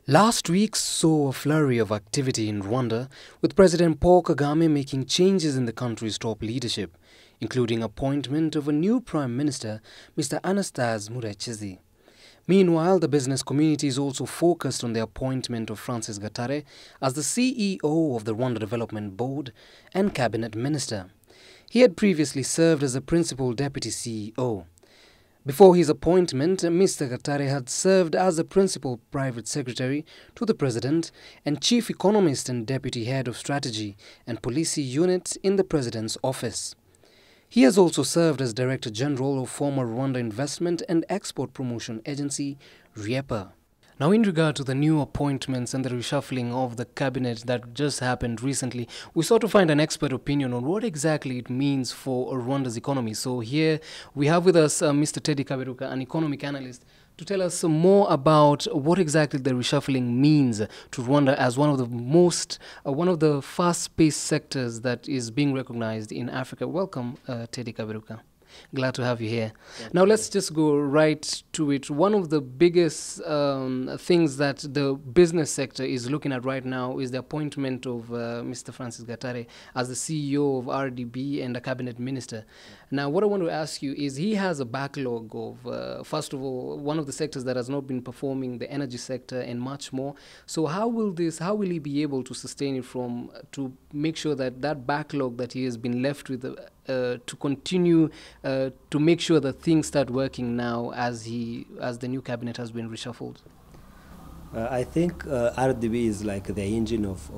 Last week saw a flurry of activity in Rwanda, with President Paul Kagame making changes in the country's top leadership, including appointment of a new Prime Minister, Mr. Anastase Murekezi. Meanwhile, the business community is also focused on the appointment of Francis Gatare as the CEO of the Rwanda Development Board and Cabinet Minister. He had previously served as a principal deputy CEO. Before his appointment, Mr. Gatare had served as the principal private secretary to the president and chief economist and deputy head of strategy and policy unit in the president's office. He has also served as director general of former Rwanda Investment and Export Promotion Agency, RIEPA. Now, in regard to the new appointments and the reshuffling of the cabinet that just happened recently, we sought to find an expert opinion on what exactly it means for Rwanda's economy. So here we have with us Mr. Teddy Kaberuka, an economic analyst, to tell us more about what exactly the reshuffling means to Rwanda as one of the fast-paced sectors that is being recognized in Africa. Welcome, Teddy Kaberuka. Glad to have you here. Now let's just go right to it. One of the biggest things that the business sector is looking at right now is the appointment of Mr. Francis Gatare as the CEO of RDB and a cabinet minister. Now, what I want to ask you is he has a backlog of, first of all, one of the sectors that has not been performing, the energy sector, and much more. So how will he be able to sustain it to make sure that that backlog that he has been left with to continue to make sure that things start working now as the new cabinet has been reshuffled? I think RDB is like the engine of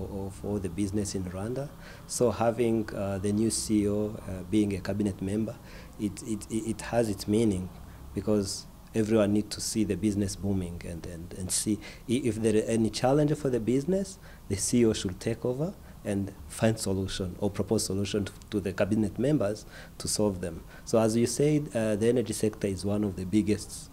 all the business in Rwanda. So having the new CEO being a cabinet member, it has its meaning, because everyone needs to see the business booming and see if there is any challenge for the business, the CEO should take over and find solution or propose solution to the cabinet members to solve them. So as you said, the energy sector is one of the biggest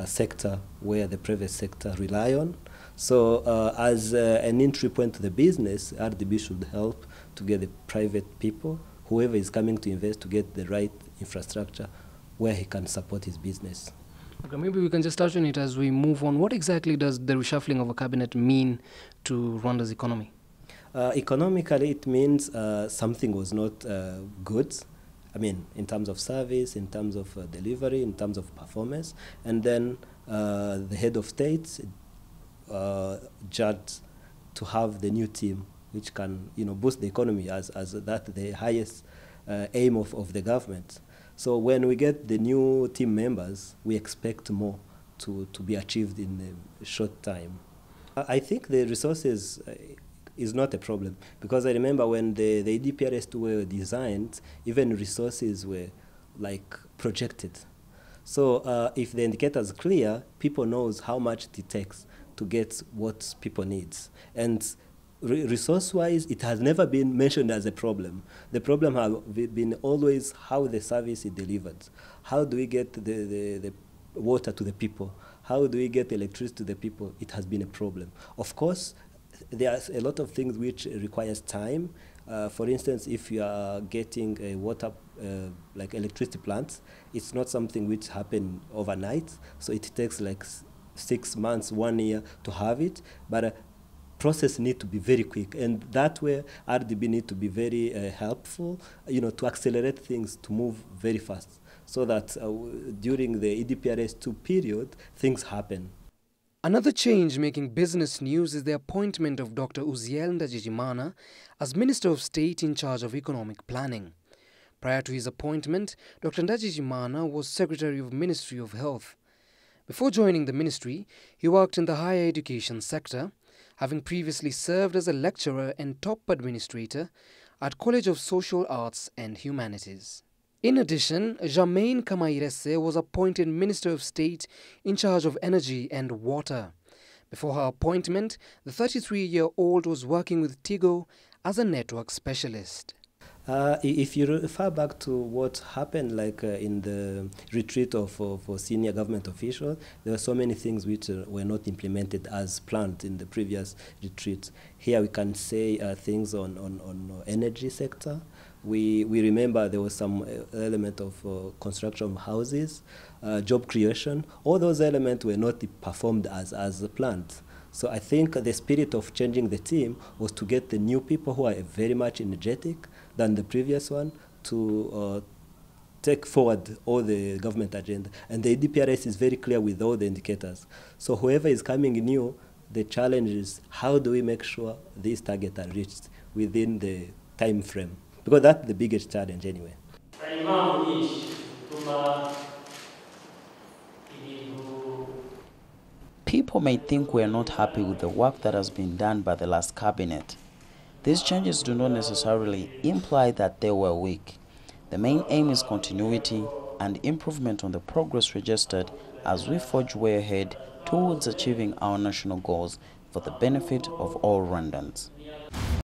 sector where the private sector rely on. So as an entry point to the business, RDB should help to get the private people, whoever is coming to invest, to get the right infrastructure where he can support his business. Okay, maybe we can just touch on it as we move on. What exactly does the reshuffling of a cabinet mean to Rwanda's economy? Economically, it means something was not good. I mean, in terms of service, in terms of delivery, in terms of performance. And then the head of state judged to have the new team, which can boost the economy as that the highest aim of the government. So when we get the new team members, we expect more to be achieved in a short time. I think the resources is not a problem, because I remember when the EDPRS were designed, even resources were like projected. So if the indicators are clear, people knows how much it takes to get what people need. And resource-wise, it has never been mentioned as a problem. The problem has been always how the service is delivered. How do we get the water to the people? How do we get electricity to the people? It has been a problem. Of course, there are a lot of things which requires time. For instance, if you are getting a water, like electricity plants, it's not something which happen overnight. So it takes like 6 months, 1 year to have it. But process need to be very quick, and that way RDB need to be very helpful, to accelerate things, to move very fast, so that during the EDPRS2 period, things happen. Another change making business news is the appointment of Dr. Uzziel Ndagijimana as Minister of State in charge of economic planning. Prior to his appointment, Dr. Ndagijimana was Secretary of Ministry of Health. Before joining the ministry, he worked in the higher education sector, having previously served as a lecturer and top administrator at College of Social Arts and Humanities. In addition, Germaine Kamairese was appointed Minister of State in charge of energy and water. Before her appointment, the 33-year-old was working with Tigo as a network specialist. If you refer back to what happened, like in the retreat for senior government officials, there were so many things which were not implemented as planned in the previous retreat. Here we can say things on energy sector. We remember there was some element of construction of houses, job creation. All those elements were not performed as planned. So I think the spirit of changing the team was to get the new people who are very much energetic than the previous one to take forward all the government agenda. And the EDPRS is very clear with all the indicators. So whoever is coming new, the challenge is how do we make sure these targets are reached within the time frame? Because that's the biggest challenge anyway. People may think we are not happy with the work that has been done by the last cabinet. These changes do not necessarily imply that they were weak. The main aim is continuity and improvement on the progress registered as we forge way ahead towards achieving our national goals for the benefit of all Rwandans.